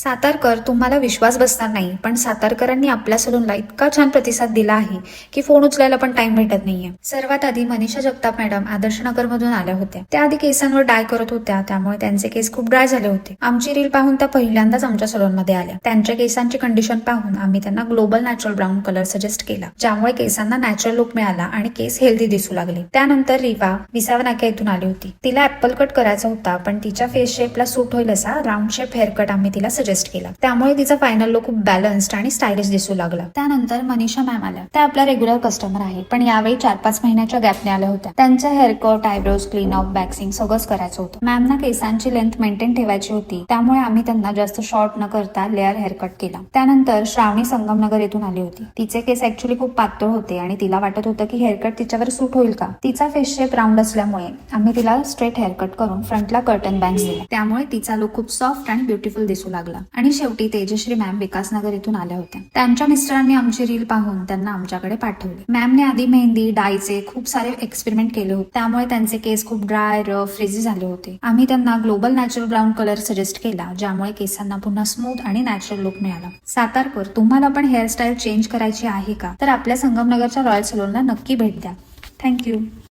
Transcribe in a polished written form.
सातारकर तुम्हाला विश्वास बसणार नाही, पण सातारकरांनी आपल्या सलूनला इतका छान प्रतिसाद दिला आहे की फोन उचलायला पण टाइम भेटत नाहीये. सर्वात आधी मनीषा जगताप मॅडम आदर्श नगर मधून आल्या होत्या. त्या आधी केसांवर डाय करत होत्या, त्यामुळे त्यांचे केस खूप ड्राय झाले होते. आमची रील पाहून त्या पहिल्यांदाच आमच्या सलून मध्ये आल्या. त्यांच्या केसांची कंडिशन पाहून आम्ही त्यांना global natural brown colour suggest केला, ज्यामुळे केसांना नॅचरल लुक मिळाला आणि केस हेल्दी दिसू लागले. त्यानंतर रिवा विसावा नाका येथून आली होती. तिला ऍपल कट करायचा होता, पण तिच्या फेस शेपला सूट होईल असा राऊंड शेप हेअर कट आम्ही तिला सजेस्ट केला. त्यामुळे तिचा फायनल लुक खूप बॅलन्स्ड आणि स्टायलिश दिसू लागला. त्यानंतर मनीषा मॅम आल्या. त्या आपल्या रेग्युलर कस्टमर आहे, पण यावेळी 4-5 महिन्याच्या गॅपने आल्या होत्या. त्यांच्या hair cut, eyebrows, clean up, waxing सगळंच करायचं होतं. मॅमना केसांची लेंथ मेंटेन ठेवायची होती, त्यामुळे आम्ही त्यांना जास्त शॉर्ट न करता लेअर हेअर कट केला. त्यानंतर श्रावणी संगमनगर येथून आली होती. तिचे केस ऍक्च्युली खूप पातळ होते आणि तिला वाटत होतं की हेअर कट तिच्यावर सूट होईल का. तिचा फेस शेप राऊंड असल्यामुळे आम्ही तिला स्ट्रेट हेअर कट करून फ्रंटला कर्टन बँग्स दिला. त्यामुळे तिचा लुक खूप सॉफ्ट आणि ब्युटिफुल दिसू लागला. आणि शेवटी तेजश्री मॅम विकासनगर इथून आल्या होत्या. त्यांच्या मिस्टरांनी आमची रील पाहून त्यांना आमच्याकडे पाठवले. मॅमने आधी मेहंदी, डायचे खूप सारे एक्सपेरिमेंट केले होते, त्यामुळे त्यांचे केस खूप ड्राय, रफ, फ्रिझी झाले होते. आम्ही त्यांना global natural brown colour suggest केला, ज्यामुळे केसांना पुन्हा स्मूथ आणि नॅचरल लुक मिळाला. सातारकर तुम्हाला पण हेअरस्टाईल चेंज करायची आहे का, तर आपल्या संगमनगरच्या रॉयल सलूनला नक्की भेट द्या. थँक्यू.